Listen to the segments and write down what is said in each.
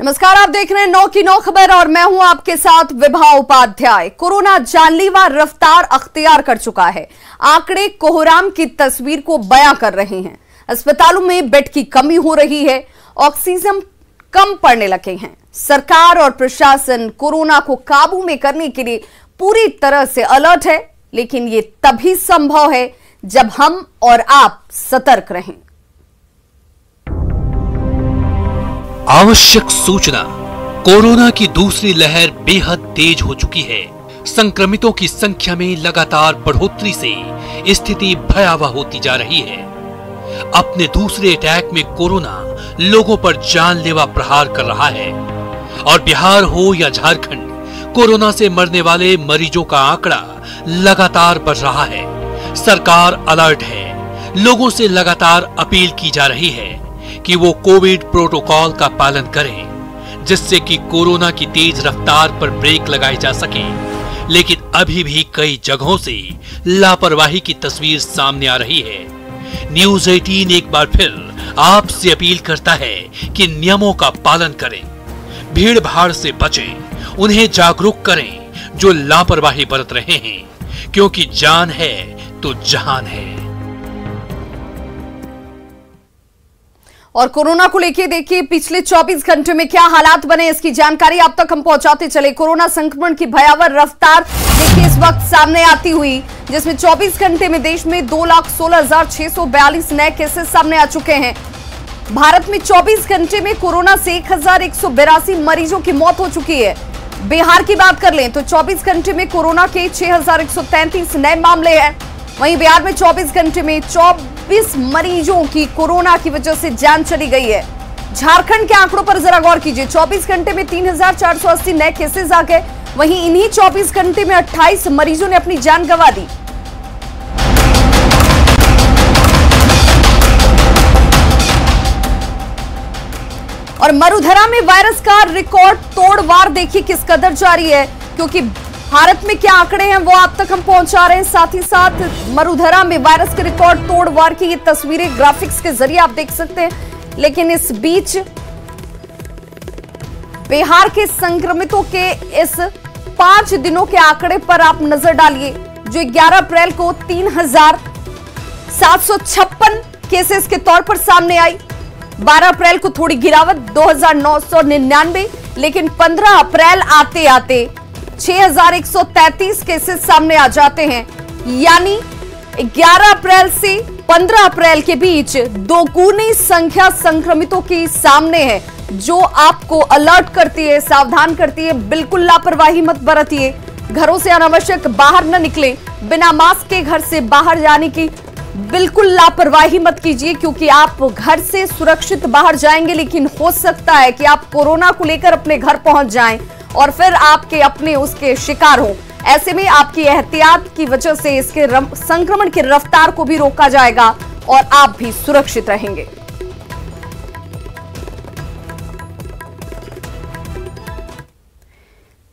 नमस्कार, आप देख रहे हैं 9 की 9 खबर और मैं हूं आपके साथ विभा उपाध्याय। कोरोना जानलेवा रफ्तार अख्तियार कर चुका है। आंकड़े कोहराम की तस्वीर को बयां कर रहे हैं। अस्पतालों में बेड की कमी हो रही है, ऑक्सीजन कम पड़ने लगे हैं। सरकार और प्रशासन कोरोना को काबू में करने के लिए पूरी तरह से अलर्ट है, लेकिन ये तभी संभव है जब हम और आप सतर्क रहें। आवश्यक सूचना, कोरोना की दूसरी लहर बेहद तेज हो चुकी है। संक्रमितों की संख्या में लगातार बढ़ोतरी से स्थिति भयावह होती जा रही है। अपने दूसरे अटैक में कोरोना लोगों पर जानलेवा प्रहार कर रहा है और बिहार हो या झारखंड, कोरोना से मरने वाले मरीजों का आंकड़ा लगातार बढ़ रहा है। सरकार अलर्ट है। लोगों से लगातार अपील की जा रही है कि वो कोविड प्रोटोकॉल का पालन करें, जिससे कि कोरोना की तेज रफ्तार पर ब्रेक लगाई जा सके। लेकिन अभी भी कई जगहों से लापरवाही की तस्वीर सामने आ रही है। न्यूज़ 18 एक बार फिर आपसे अपील करता है कि नियमों का पालन करें, भीड़ भाड़ से बचें, उन्हें जागरूक करें जो लापरवाही बरत रहे हैं, क्योंकि जान है तो जहान है। और कोरोना को लेकर देखिए पिछले 24 घंटे में क्या हालात बने, इसकी जानकारी आप तक हम पहुंचाते चले। कोरोना संक्रमण की भयावह रफ्तार देखिए इस वक्त सामने आती हुई, जिसमें 24 घंटे में देश में 2,16,642 नए केसेस सामने आ चुके हैं। भारत में 24 घंटे में कोरोना से 1,182 मरीजों की मौत हो चुकी है। बिहार की बात कर लें तो 24 घंटे में कोरोना के 6,133 नए मामले हैं। वहीं बिहार में 24 घंटे में 24 मरीजों की कोरोना की वजह से जान चली गई है। झारखंड के आंकड़ों पर जरा गौर कीजिए। 24 घंटे में 3,480 नए केसेस आ गए। वहीं इन्हीं 24 घंटे में 28 मरीजों ने अपनी जान गंवा दी। और मरुधरा में वायरस का रिकॉर्ड तोड़ वार देखिए किस कदर जारी है, क्योंकि भारत में क्या आंकड़े हैं वो आप तक हम पहुंचा रहे हैं। साथ ही साथ मरुधरा में वायरस के रिकॉर्ड तोड़ वार की ये तस्वीरें ग्राफिक्स के जरिए आप देख सकते हैं। लेकिन इस बीच बिहार के संक्रमितों के इस 5 दिनों के आंकड़े पर आप नजर डालिए, जो 11 अप्रैल को 3,756 केसेस के तौर पर सामने आई। 12 अप्रैल को थोड़ी गिरावट 2,999, लेकिन 15 अप्रैल आते आते 6,133 केसेस सामने आ जाते हैं। यानी 11 अप्रैल से 15 अप्रैल के बीच दोगुनी संख्या संक्रमितों की सामने है, जो आपको अलर्ट करती है, सावधान करती है। बिल्कुल लापरवाही मत बरतिए, घरों से अनावश्यक बाहर न निकलें, बिना मास्क के घर से बाहर जाने की बिल्कुल लापरवाही मत कीजिए, क्योंकि आप घर से सुरक्षित बाहर जाएंगे, लेकिन हो सकता है कि आप कोरोना को लेकर अपने घर पहुंच जाएं और फिर आपके अपने उसके शिकार हो। ऐसे में आपकी एहतियात की वजह से इसके संक्रमण की रफ्तार को भी रोका जाएगा और आप भी सुरक्षित रहेंगे।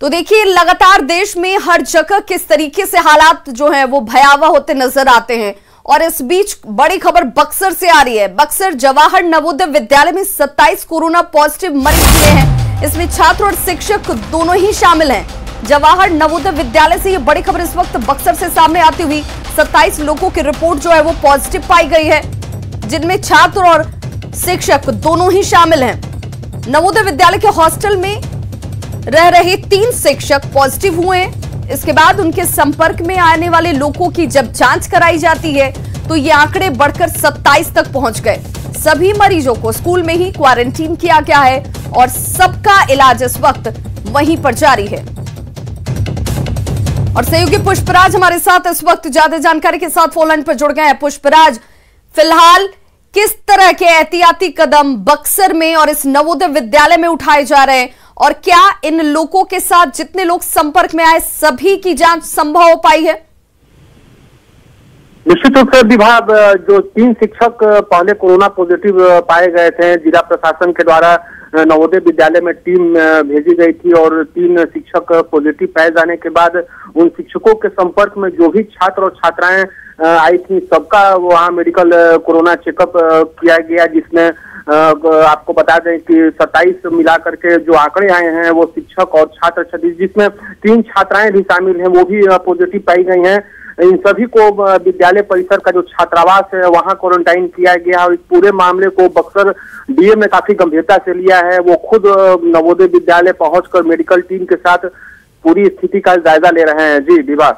तो देखिए लगातार देश में हर जगह किस तरीके से हालात जो हैं वो भयावह होते नजर आते हैं। और इस बीच बड़ी खबर बक्सर से आ रही है। बक्सर जवाहर नवोदय विद्यालय में 27 कोरोना पॉजिटिव मरीज मिले हैं। इसमें छात्र और शिक्षक दोनों ही शामिल हैं। जवाहर नवोदय विद्यालय से ये बड़ी खबर इस वक्त बक्सर से सामने आती हुई 27 लोगों की रिपोर्ट जो है वो पॉजिटिव पाई गई है, जिनमें छात्र और शिक्षक दोनों ही शामिल हैं। नवोदय विद्यालय के हॉस्टल में रह रहे 3 शिक्षक पॉजिटिव हुए हैं। इसके बाद उनके संपर्क में आने वाले लोगों की जब जांच कराई जाती है तो ये आंकड़े बढ़कर 27 तक पहुंच गए। सभी मरीजों को स्कूल में ही क्वारंटीन किया गया है और सबका इलाज इस वक्त वहीं पर जारी है। और सहयोगी पुष्पराज हमारे साथ इस वक्त ज्यादा जानकारी के साथ फोन लाइन पर जुड़ गए हैं। पुष्पराज, फिलहाल किस तरह के एहतियाती कदम बक्सर में और इस नवोदय विद्यालय में उठाए जा रहे हैं, और क्या इन लोगों के साथ जितने लोग संपर्क में आए सभी की जांच संभव हो पाई है? निश्चित रूप से विभाग जो 3 शिक्षक पहले कोरोना पॉजिटिव पाए गए थे, जिला प्रशासन के द्वारा नवोदय विद्यालय में टीम भेजी गई थी और 3 शिक्षक पॉजिटिव पाए जाने के बाद उन शिक्षकों के संपर्क में जो भी छात्र और छात्राएं आई थी, सबका वहाँ मेडिकल कोरोना चेकअप किया गया, जिसमें आपको बता दें कि 27 मिलाकर के जो आंकड़े आए हैं वो शिक्षक और छात्र छात्री, जिसमें 3 छात्राएं भी शामिल हैं, वो भी पॉजिटिव पाई गई हैं। इन सभी को विद्यालय परिसर का जो छात्रावास है वहां क्वारंटाइन किया गया और इस पूरे मामले को बक्सर डीएम ने काफी गंभीरता से लिया है। वो खुद नवोदय विद्यालय पहुंचकर मेडिकल टीम के साथ पूरी स्थिति का जायजा ले रहे हैं। जी विवाह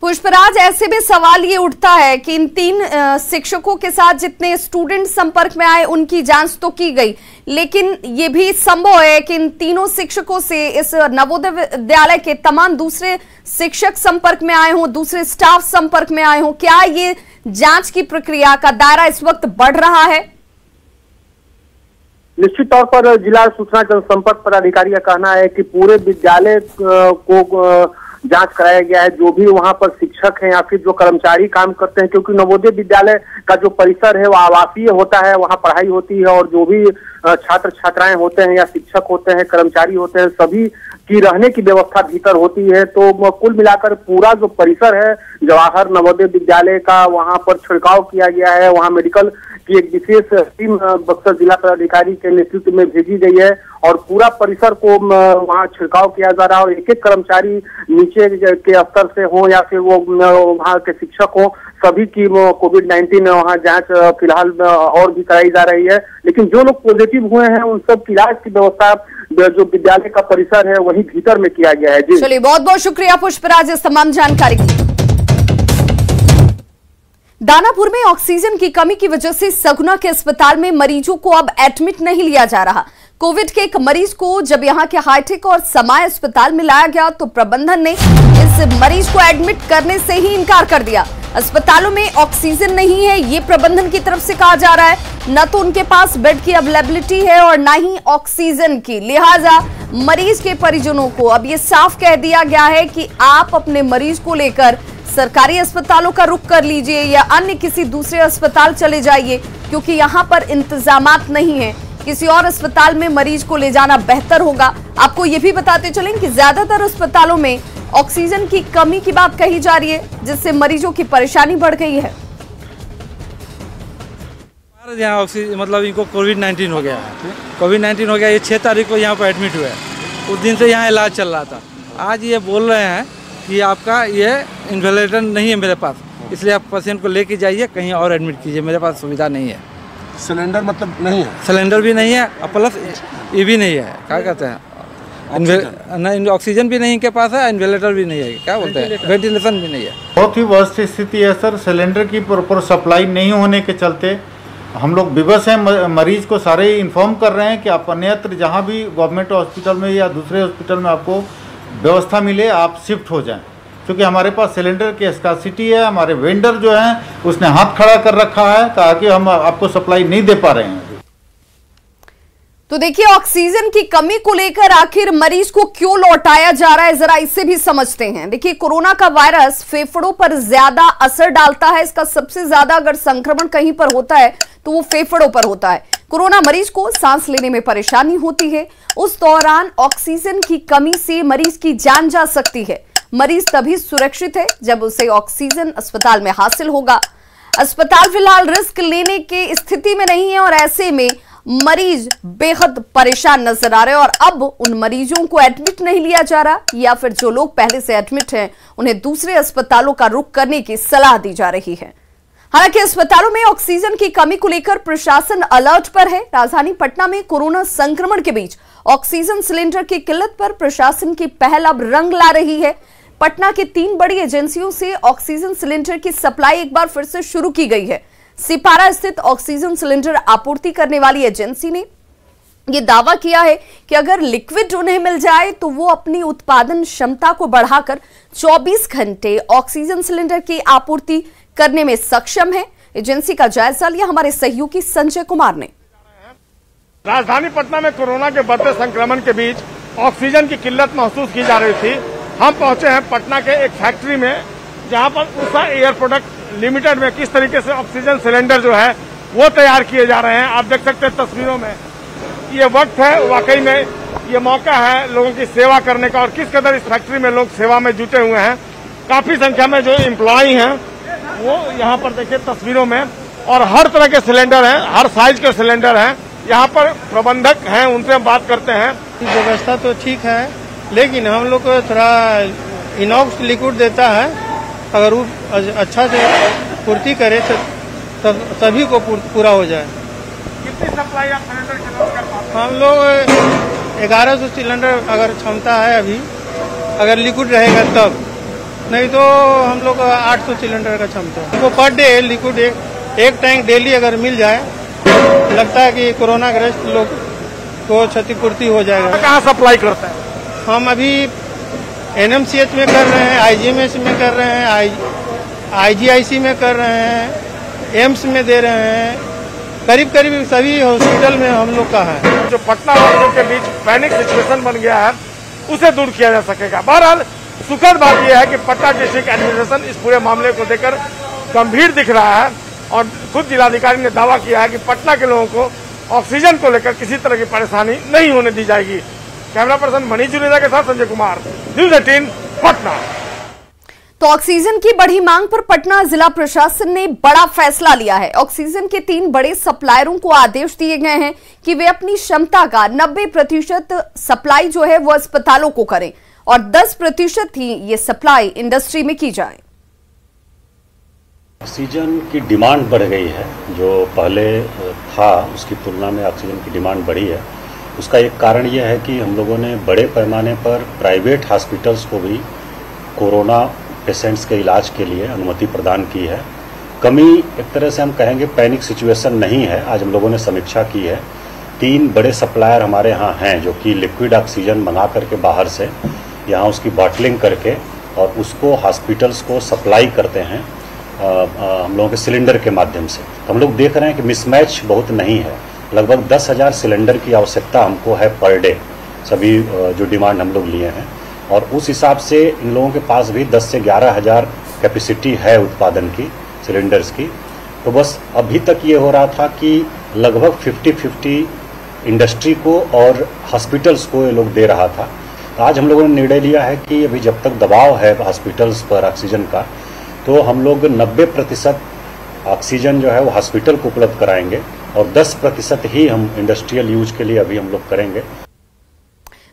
पुष्पराज, ऐसे में सवाल ये उठता है कि इन 3 शिक्षकों के साथ जितने स्टूडेंट संपर्क में आए उनकी जांच तो की गई, लेकिन ये भी संभव है कि इन तीनों शिक्षकों से इस नवोदय विद्यालय के तमाम दूसरे शिक्षक संपर्क में आए हों, दूसरे स्टाफ संपर्क में आए हों। क्या ये जांच की प्रक्रिया का दायरा इस वक्त बढ़ रहा है? निश्चित तौर पर जिला सूचना जनसंपर्क पदाधिकारी का कहना है कि पूरे विद्यालय को जांच कराया गया है, जो भी वहां पर शिक्षक हैं या फिर जो कर्मचारी काम करते हैं, क्योंकि नवोदय विद्यालय का जो परिसर है वो आवासीय होता है, वहां पढ़ाई होती है और जो भी छात्र छात्राएं होते हैं या शिक्षक होते हैं, कर्मचारी होते हैं, सभी की रहने की व्यवस्था भीतर होती है। तो कुल मिलाकर पूरा जो परिसर है जवाहर नवोदय विद्यालय का, वहां पर छिड़काव किया गया है। वहां मेडिकल की एक विशेष टीम बक्सर जिला पदाधिकारी के नेतृत्व में भेजी गई है और पूरा परिसर को वहां छिड़काव किया जा रहा है और एक एक कर्मचारी नीचे के स्तर से हो या फिर वो वहां के शिक्षक हो, सभी की कोविड-19 वहां जांच फिलहाल और भी कराई जा रही है। लेकिन जो लोग पॉजिटिव हुए हैं उन सब की इलाज की व्यवस्था जो विद्यालय का परिसर है वही भीतर में किया गया है। जी चलिए, बहुत बहुत शुक्रिया पुष्पराज इस तमाम जानकारी की। दानापुर में ऑक्सीजन की कमी की वजह से सगुना के अस्पताल में मरीजों को अब एडमिट नहीं लिया जा रहा। कोविड के एक मरीज को जब यहां के हाईटेक और समाय अस्पताल में लाया गया तो प्रबंधन ने इस मरीज को एडमिट करने से ही इनकार कर दिया। अस्पतालों में ऑक्सीजन नहीं है, ये प्रबंधन की तरफ से कहा जा रहा है। न तो उनके पास बेड की अवेलेबिलिटी है और न ही ऑक्सीजन की, लिहाजा मरीज के परिजनों को अब ये साफ कह दिया गया है कि आप अपने मरीज को लेकर सरकारी अस्पतालों का रुख कर लीजिए या अन्य किसी दूसरे अस्पताल चले जाइए, क्योंकि यहाँ पर इंतजामात नहीं है। किसी और अस्पताल में मरीज को ले जाना बेहतर होगा। आपको ये भी बताते चलें कि ज्यादातर अस्पतालों में ऑक्सीजन की कमी की बात कही जा रही है, जिससे मरीजों की परेशानी बढ़ गई है। यहाँ ऑक्सीजन मतलब इनको कोविड-19 हो गया है। कोविड-19 हो गया, ये 6 तारीख को यहाँ पर एडमिट हुए। उस दिन से यहाँ इलाज चल रहा था। आज ये बोल रहे हैं कि आपका ये इन्वेलेटर नहीं है मेरे पास, इसलिए आप पेशेंट को लेके जाइए कहीं और एडमिट कीजिए, मेरे पास सुविधा नहीं है। सिलेंडर मतलब नहीं है, सिलेंडर भी नहीं है और प्लस ये भी नहीं है, क्या कहते हैं, ऑक्सीजन भी नहीं के पास है, इन्वेलेटर भी नहीं है, क्या बोलते हैं, वेंटिलेशन भी नहीं है। बहुत ही वर्स्ट स्थिति है सर। सिलेंडर की प्रॉपर सप्लाई नहीं होने के चलते हम लोग विवश हैं। मरीज को सारे इन्फॉर्म कर रहे हैं कि आप अन्यत्र जहाँ भी गवर्नमेंट हॉस्पिटल में या दूसरे हॉस्पिटल में आपको व्यवस्था मिले आप शिफ्ट हो जाएं, क्योंकि हमारे पास सिलेंडर की स्कार्सिटी है। हमारे वेंडर जो हैं उसने हाथ खड़ा कर रखा है ताकि हम आपको सप्लाई नहीं दे पा रहे हैं। तो देखिए, ऑक्सीजन की कमी को लेकर आखिर मरीज को क्यों लौटाया जा रहा है, जरा इसे भी समझते हैं। देखिए, कोरोना का वायरस फेफड़ों पर ज्यादा असर डालता है। इसका सबसे ज्यादा अगर संक्रमण कहीं पर होता है तो वो फेफड़ों पर होता है। कोरोना मरीज को सांस लेने में परेशानी होती है। उस दौरान ऑक्सीजन की कमी से मरीज की जान जा सकती है। मरीज तभी सुरक्षित है जब उसे ऑक्सीजन अस्पताल में हासिल होगा। अस्पताल फिलहाल रिस्क लेने की स्थिति में नहीं है और ऐसे में मरीज बेहद परेशान नजर आ रहे हैं और अब उन मरीजों को एडमिट नहीं लिया जा रहा, या फिर जो लोग पहले से एडमिट हैं उन्हें दूसरे अस्पतालों का रुख करने की सलाह दी जा रही है। हालांकि अस्पतालों में ऑक्सीजन की कमी को लेकर प्रशासन अलर्ट पर है। राजधानी पटना में कोरोना संक्रमण के बीच ऑक्सीजन सिलेंडर की किल्लत पर प्रशासन की पहल अब रंग ला रही है। पटना के 3 बड़ी एजेंसियों से ऑक्सीजन सिलेंडर की सप्लाई एक बार फिर से शुरू की गई है। सिपारा स्थित ऑक्सीजन सिलेंडर आपूर्ति करने वाली एजेंसी ने यह दावा किया है कि अगर लिक्विड उन्हें मिल जाए तो वो अपनी उत्पादन क्षमता को बढ़ाकर 24 घंटे ऑक्सीजन सिलेंडर की आपूर्ति करने में सक्षम है। एजेंसी का जायजा लिया हमारे सहयोगी संजय कुमार ने। राजधानी पटना में कोरोना के बढ़ते संक्रमण के बीच ऑक्सीजन की किल्लत महसूस की जा रही थी। हम पहुंचे हैं पटना के एक फैक्ट्री में, जहां पर उषा एयर प्रोडक्ट लिमिटेड में किस तरीके से ऑक्सीजन सिलेंडर जो है वो तैयार किए जा रहे हैं। आप देख सकते हैं तस्वीरों में, ये वक्त है, वाकई में ये मौका है लोगों की सेवा करने का और किस कदर इस फैक्ट्री में लोग सेवा में जुटे हुए हैं। काफी संख्या में जो एम्प्लॉई हैं वो यहाँ पर देखिए तस्वीरों में, और हर तरह के सिलेंडर हैं, हर साइज के सिलेंडर हैं। यहाँ पर प्रबंधक हैं, उनसे हम बात करते हैं। व्यवस्था तो ठीक है, लेकिन हम लोग को थोड़ा इनॉक्स लिक्विड देता है, अगर वो अच्छा से पूर्ति करे तो तब सभी को पूरा हो जाए। कितनी सप्लाई आप सिलेंडर के लोग कर पाते हैं? हम लोग 1100 सिलेंडर अगर क्षमता है अभी, अगर लिक्विड रहेगा तब, नहीं तो हम लोग 800 सिलेंडर का क्षमता है। तो पर डे लिक्विड एक टैंक डेली अगर मिल जाए, लगता है कि कोरोना ग्रस्त लोग को क्षतिपूर्ति हो जाएगा। कहाँ सप्लाई करते हैं? हम अभी NMCH में कर रहे हैं, IGMS में कर रहे हैं, IGIC में कर रहे हैं, एम्स में दे रहे हैं, करीब करीब सभी हॉस्पिटल में हम लोग का है। जो पटना वासियों के बीच पैनिक सिचुएशन बन गया है, उसे दूर किया जा सकेगा। बहरहाल सुखद बात यह है कि पटना डिस्ट्रिक्ट एडमिनिस्ट्रेशन इस पूरे मामले को देखकर गंभीर दिख रहा है, और खुद जिलाधिकारी ने दावा किया है कि पटना के लोगों को ऑक्सीजन को लेकर किसी तरह की परेशानी नहीं होने दी जाएगी। कैमरा पर्सन मनीष जुनेजा के साथ संजय कुमार, न्यूज़ 18 पटना। तो ऑक्सीजन की बढ़ी मांग पर पटना जिला प्रशासन ने बड़ा फैसला लिया है। ऑक्सीजन के 3 बड़े सप्लायरों को आदेश दिए गए हैं कि वे अपनी क्षमता का 90% सप्लाई जो है वो अस्पतालों को करें, और 10% ही ये सप्लाई इंडस्ट्री में की जाए। ऑक्सीजन की डिमांड बढ़ गई है, जो पहले था उसकी तुलना में ऑक्सीजन की डिमांड बढ़ी है। उसका एक कारण यह है कि हम लोगों ने बड़े पैमाने पर प्राइवेट हॉस्पिटल्स को भी कोरोना पेशेंट्स के इलाज के लिए अनुमति प्रदान की है। कमी एक तरह से हम कहेंगे पैनिक सिचुएशन नहीं है। आज हम लोगों ने समीक्षा की है, 3 बड़े सप्लायर हमारे यहाँ हैं जो कि लिक्विड ऑक्सीजन मंगा करके बाहर से यहाँ उसकी बॉटलिंग करके और उसको हॉस्पिटल्स को सप्लाई करते हैं हम लोगों के सिलेंडर के माध्यम से। तो हम लोग देख रहे हैं कि मिसमैच बहुत नहीं है। लगभग 10,000 सिलेंडर की आवश्यकता हमको है पर डे, सभी जो डिमांड हम लोग लिए हैं, और उस हिसाब से इन लोगों के पास भी 10 से 11,000 कैपेसिटी है उत्पादन की सिलेंडर्स की। तो बस अभी तक ये हो रहा था कि लगभग 50-50 इंडस्ट्री को और हॉस्पिटल्स को ये लोग दे रहा था। तो आज हम लोगों ने निर्णय लिया है कि अभी जब तक दबाव है हॉस्पिटल्स पर ऑक्सीजन का, तो हम लोग 90% ऑक्सीजन जो है वो हॉस्पिटल को उपलब्ध कराएंगे और 10% ही हम इंडस्ट्रियल यूज के लिए अभी हम लोग करेंगे।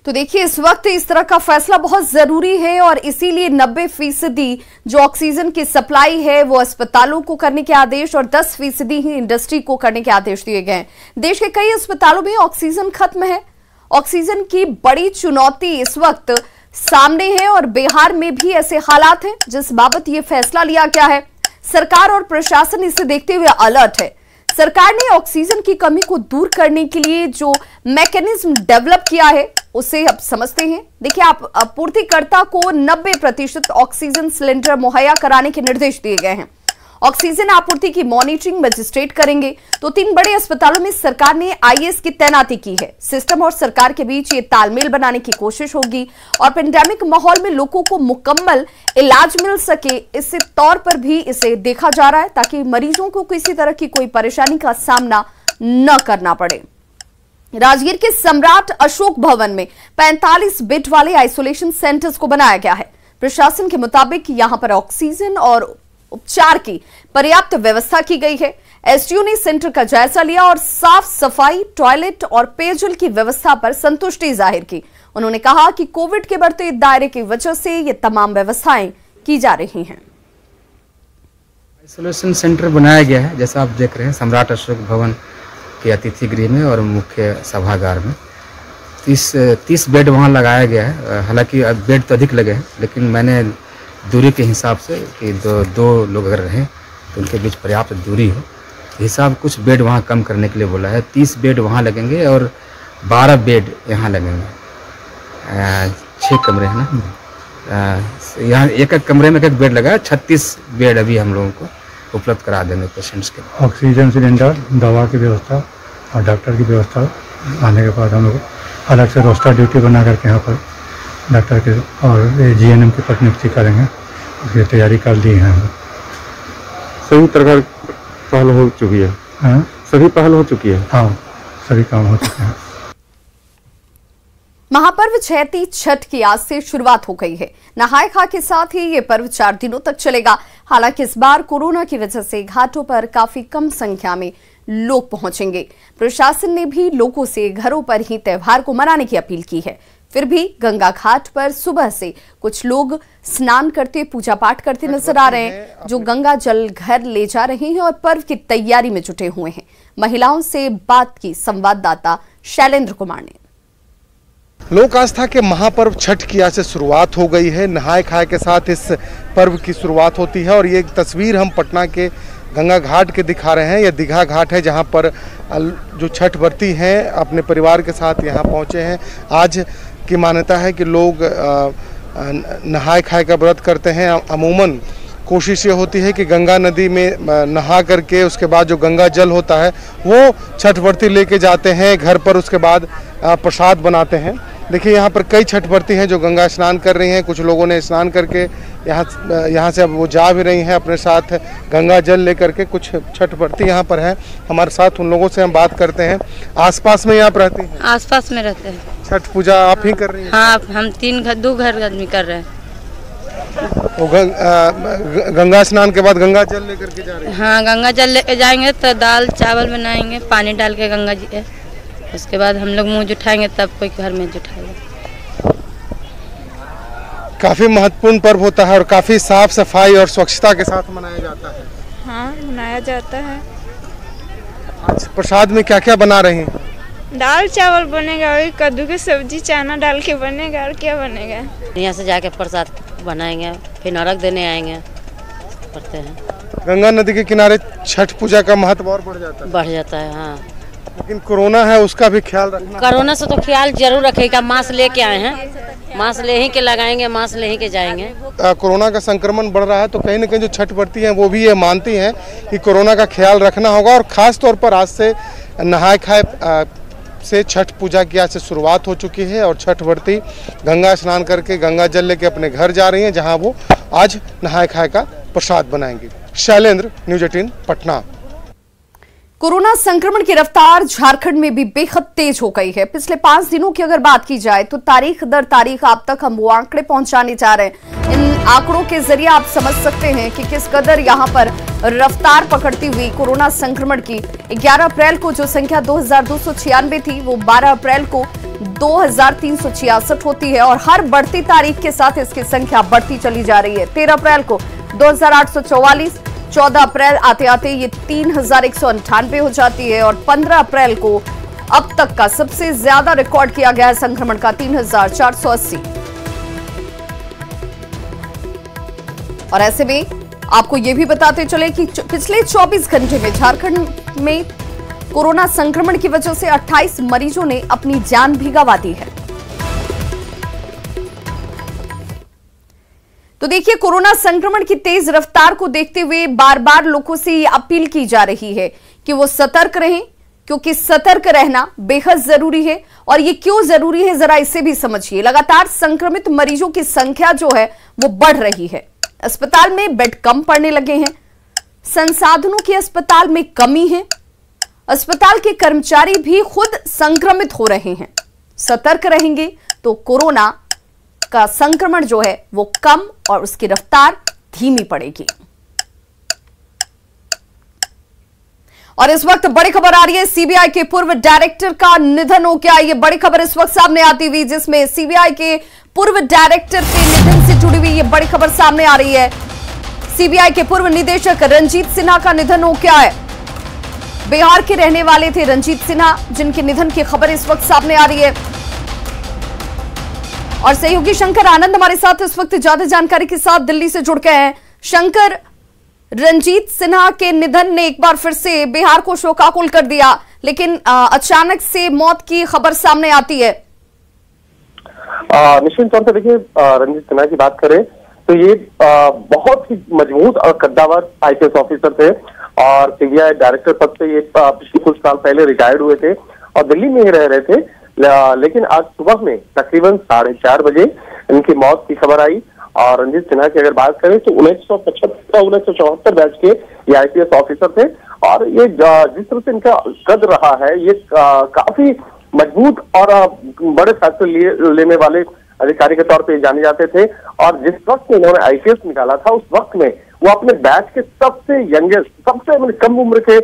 तो देखिए, इस वक्त इस तरह का फैसला बहुत जरूरी है, और इसीलिए 90% जो ऑक्सीजन की सप्लाई है वो अस्पतालों को करने के आदेश और 10% ही इंडस्ट्री को करने के आदेश दिए गए हैं। देश के कई अस्पतालों में ऑक्सीजन खत्म है। ऑक्सीजन की बड़ी चुनौती इस वक्त सामने है, और बिहार में भी ऐसे हालात हैं जिस बाबत ये फैसला लिया गया है। सरकार और प्रशासन इसे देखते हुए अलर्ट है। सरकार ने ऑक्सीजन की कमी को दूर करने के लिए जो मैकेनिज्म डेवलप किया है उसे अब समझते हैं। देखिए, आप आपूर्तिकर्ता को 90% ऑक्सीजन सिलेंडर मुहैया कराने के निर्देश दिए गए हैं। ऑक्सीजन आपूर्ति की मॉनिटरिंग मजिस्ट्रेट करेंगे। तो 3 बड़े अस्पतालों में सरकार ने IAS की तैनाती की है। सिस्टम और सरकार के बीच ये तालमेल बनाने की कोशिश होगी, और पेंडेमिक माहौल में लोगों को मुकम्मल इलाज मिल सके, इससे तौर पर भी इसे देखा जा रहा है, ताकि मरीजों को किसी तरह की कोई परेशानी का सामना न करना पड़े। राजगीर के सम्राट अशोक भवन में 45 बेड वाले आइसोलेशन सेंटर्स को बनाया गया है। प्रशासन के मुताबिक यहां पर ऑक्सीजन और उपचार की पर्याप्त व्यवस्था की गई है। SDO ने सेंटर का जायजा लिया और साफ सफाई, टॉयलेट और पेयजल की व्यवस्था पर संतुष्टि जाहिर की। उन्होंने कहा कि कोविड के बढ़ते दायरे की वजह से ये तमाम व्यवस्थाएं की जा रही हैं। आइसोलेशन सेंटर बनाया गया है, जैसा आप देख रहे हैं, सम्राट अशोक भवन के अतिथि गृह में और मुख्य सभागार में 30 बेड वहाँ लगाया गया है। हालांकि बेड तो अधिक लगे हैं, लेकिन मैंने दूरी के हिसाब से कि दो लोग अगर रहें तो उनके बीच पर्याप्त दूरी हो, हिसाब कुछ बेड वहाँ कम करने के लिए बोला है। 30 बेड वहाँ लगेंगे और 12 बेड यहाँ लगेंगे। 6 कमरे हैं ना, यहाँ एक कमरे में एक बेड लगा है। 36 बेड अभी हम लोगों को उपलब्ध करा देंगे पेशेंट्स के। ऑक्सीजन सिलेंडर, दवा की व्यवस्था और डॉक्टर की व्यवस्था आने के बाद हम लोग अलग से रोस्टर ड्यूटी बना करके यहाँ पर डॉक्टर के और GNM की प्रतिनियुक्ति करेंगे, उसकी तैयारी कर ली है। सभी तरह पहल हो चुकी है। सभी पहल हो चुकी है। हाँ, सभी काम हो चुके हैं। महापर्व छैती छठ की आज से शुरुआत हो गई है। नहाय खा के साथ ही ये पर्व 4 दिनों तक चलेगा। हालांकि इस बार कोरोना की वजह से घाटों पर काफी कम संख्या में लोग पहुंचेंगे। प्रशासन ने भी लोगों से घरों पर ही त्योहार को मनाने की अपील की है। फिर भी गंगा घाट पर सुबह से कुछ लोग स्नान करते, पूजा पाठ करते नजर आ रहे हैं, जो गंगा जल घर ले जा रहे हैं और पर्व की तैयारी में जुटे हुए हैं। महिलाओं से बात की संवाददाता शैलेंद्र कुमार ने। लोक आस्था के महापर्व छठ की आज से शुरुआत हो गई है। नहाए खाए के साथ इस पर्व की शुरुआत होती है और ये एक तस्वीर हम पटना के गंगा घाट के दिखा रहे हैं। यह दीघा घाट है जहां पर जो छठ व्रती हैं अपने परिवार के साथ यहां पहुंचे हैं। आज की मान्यता है कि लोग नहाए खाए का व्रत करते हैं। अमूमन कोशिश ये होती है कि गंगा नदी में नहा करके उसके बाद जो गंगा जल होता है वो छठ व्रती लेके जाते हैं घर पर, उसके बाद प्रसाद बनाते हैं। देखिए यहाँ पर कई छठ व्रती हैं जो गंगा स्नान कर रही हैं। कुछ लोगों ने स्नान करके यहाँ से अब वो जा भी रही हैं अपने साथ गंगा जल लेकर के। कुछ छठ व्रती यहाँ पर हैं हमारे साथ, उन लोगों से हम बात करते हैं। आसपास में यहाँ पर रहती हैं? आसपास में रहते हैं। छठ पूजा आप ही कर रही हैं? हाँ, हम 2 घर आदमी कर रहे हैं। तो गंगा स्नान के बाद गंगा जल लेकर के जा रही हैं? हाँ, गंगा जल लेके जाएंगे तो दाल चावल बनाएंगे, पानी डाल के गंगा जी है। उसके बाद हम लोग मुंह जुठाएंगे, तब कोई घर में जुठाएगा। काफी महत्वपूर्ण पर्व होता है और काफी साफ सफाई और स्वच्छता के साथ मनाया जाता है। हाँ, मनाया जाता है। आज प्रसाद में क्या क्या बना रही हैं? दाल चावल बनेगा, वही कद्दू की सब्जी चना डाल के बनेगा, और क्या बनेगा। यहाँ से जाके प्रसाद बनाएंगे, फिर अर्घ देने आएंगे, करते हैं। गंगा नदी के किनारे छठ पूजा का महत्व और बढ़ जाता है? बढ़ जाता है, हाँ। लेकिन कोरोना है उसका भी ख्याल रखना। कोरोना से तो ख्याल जरूर रखेगा। मास्क लेके आए हैं, मास्क ले ही के लगाएंगे, मास्क ले ही के जाएंगे। कोरोना का संक्रमण बढ़ रहा है तो कहीं न कहीं जो छठ व्रती हैं वो भी ये मानती हैं कि कोरोना का ख्याल रखना होगा और खास तौर पर आज से नहाए खाए से छठ पूजा की आज से शुरुआत हो चुकी है और छठ व्रती गंगा स्नान करके गंगा जल लेके अपने घर जा रही हैं जहां वो आज नहाए खाए का प्रसाद बनाएंगी। शैलेंद्र, न्यूज़ 18 पटना। कोरोना संक्रमण की रफ्तार झारखंड में भी बेहद तेज हो गई है। पिछले 5 दिनों की अगर बात की जाए तो तारीख दर तारीख आप तक हम वो आंकड़े पहुंचाने जा रहे हैं। इन आंकड़ों के जरिए आप समझ सकते हैं कि किस कदर यहां पर रफ्तार पकड़ती हुई कोरोना संक्रमण की 11 अप्रैल को जो संख्या 2296 थी वो 12 अप्रैल को 2366 होती है और हर बढ़ती तारीख के साथ इसकी संख्या बढ़ती चली जा रही है। 13 अप्रैल को 2844, 14 अप्रैल आते आते ये 3198 हो जाती है और 15 अप्रैल को अब तक का सबसे ज्यादा रिकॉर्ड किया गया है संक्रमण का 3480। और ऐसे में आपको ये भी बताते चले कि पिछले 24 घंटे में झारखंड में कोरोना संक्रमण की वजह से 28 मरीजों ने अपनी जान भी गंवा दी है। तो देखिए, कोरोना संक्रमण की तेज रफ्तार को देखते हुए बार बार लोगों से ये अपील की जा रही है कि वो सतर्क रहें, क्योंकि सतर्क रहना बेहद जरूरी है। और ये क्यों जरूरी है जरा इसे भी समझिए। लगातार संक्रमित मरीजों की संख्या जो है वो बढ़ रही है। अस्पताल में बेड कम पड़ने लगे हैं, संसाधनों की अस्पताल में कमी है, अस्पताल के कर्मचारी भी खुद संक्रमित हो रहे हैं। सतर्क रहेंगे तो कोरोना का संक्रमण जो है वो कम और उसकी रफ्तार धीमी पड़ेगी। और इस वक्त बड़ी खबर आ रही है, सीबीआई के पूर्व डायरेक्टर का निधन हो गया। ये बड़ी खबर इस वक्त सामने आती हुई, जिसमें सीबीआई के पूर्व डायरेक्टर के निधन से जुड़ी हुई ये बड़ी खबर सामने आ रही है। सीबीआई के पूर्व निदेशक रंजीत सिन्हा का निधन हो गया है। बिहार के रहने वाले थे रंजीत सिन्हा, जिनके निधन की खबर इस वक्त सामने आ रही है। और सहयोगी शंकर आनंद हमारे साथ इस वक्त ज्यादा जानकारी के साथ दिल्ली से जुड़ गए हैं। शंकर, रंजीत सिन्हा के निधन ने एक बार फिर से बिहार को शोकाकुल कर दिया, लेकिन अचानक से मौत की खबर सामने आती है। निश्चित तौर पर देखिए, रंजीत सिन्हा की बात करें तो ये बहुत ही मजबूत और कद्दावर आईपीएस ऑफिसर थे और सीबीआई डायरेक्टर पद से ये पिछले कुछ साल पहले रिटायर्ड हुए थे और दिल्ली में ही रह रहे थे। लेकिन आज सुबह में तकरीबन 4:30 बजे इनकी मौत की खबर आई। और रंजीत सिन्हा की अगर बात करें तो 1974 बैच के ये आईपीएस ऑफिसर थे और ये जिस तरह से इनका कद रहा है, ये काफी मजबूत और बड़े फैसले लेने वाले अधिकारी के तौर पे जाने जाते थे। और जिस वक्त में इन्होंने आईपीएस निकाला था उस वक्त में वो अपने बैच के सबसे यंगेस्ट, सबसे कम उम्र के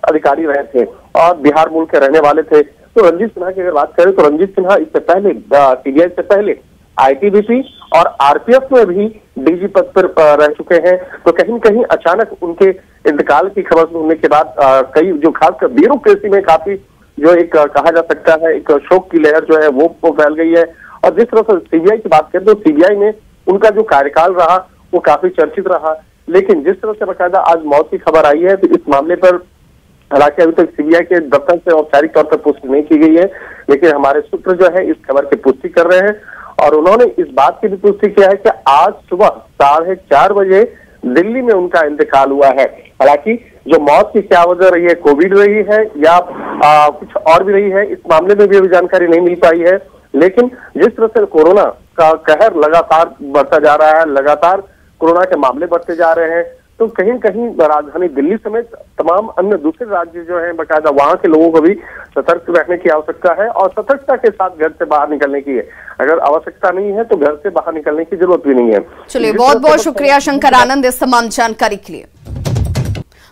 अधिकारी रहे थे और बिहार मूल के रहने वाले थे। तो रंजीत सिन्हा की अगर बात करें तो रंजीत सिन्हा इससे पहले सीबीआई से पहले आईटीबीपी और आरपीएफ में भी डीजी पद पर रह चुके हैं। तो कहीं न कहीं अचानक उनके इंतकाल की खबर सुनने के बाद कई जो खासकर ब्यूरोक्रेसी में काफी जो एक कहा जा सकता है एक शोक की लहर जो है वो फैल गई है। और जिस तरह से सीबीआई की बात करें तो सीबीआई में उनका जो कार्यकाल रहा वो काफी चर्चित रहा, लेकिन जिस तरह से बाकायदा आज मौत की खबर आई है तो इस मामले पर हालांकि अभी तक सीबीआई के दफ्तर से औपचारिक तौर पर पुष्टि नहीं की गई है, लेकिन हमारे सूत्र जो है इस खबर की पुष्टि कर रहे हैं और उन्होंने इस बात की भी पुष्टि किया है कि आज सुबह 4:30 बजे दिल्ली में उनका इंतकाल हुआ है। हालांकि जो मौत की क्या वजह रही है, कोविड रही है या कुछ और भी रही है, इस मामले में भी अभी जानकारी नहीं मिल पाई है। लेकिन जिस तरह से कोरोना का कहर लगातार बढ़ता जा रहा है, लगातार कोरोना के मामले बढ़ते जा रहे हैं, तो कहीं न कहीं राजधानी दिल्ली समेत तमाम अन्य दूसरे राज्य जो हैं बाकायदा वहां के लोगों को भी सतर्क रहने की आवश्यकता है और सतर्कता के साथ घर से बाहर निकलने की है। अगर आवश्यकता नहीं है तो घर से बाहर निकलने की जरूरत भी नहीं है। चलिए, बहुत बहुत शुक्रिया शंकर आनंद इस तमाम जानकारी के लिए।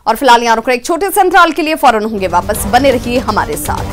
और फिलहाल यहाँ रुक रहे एक छोटे से अंतराल के लिए, फौरन होंगे वापस, बने रहिए हमारे साथ।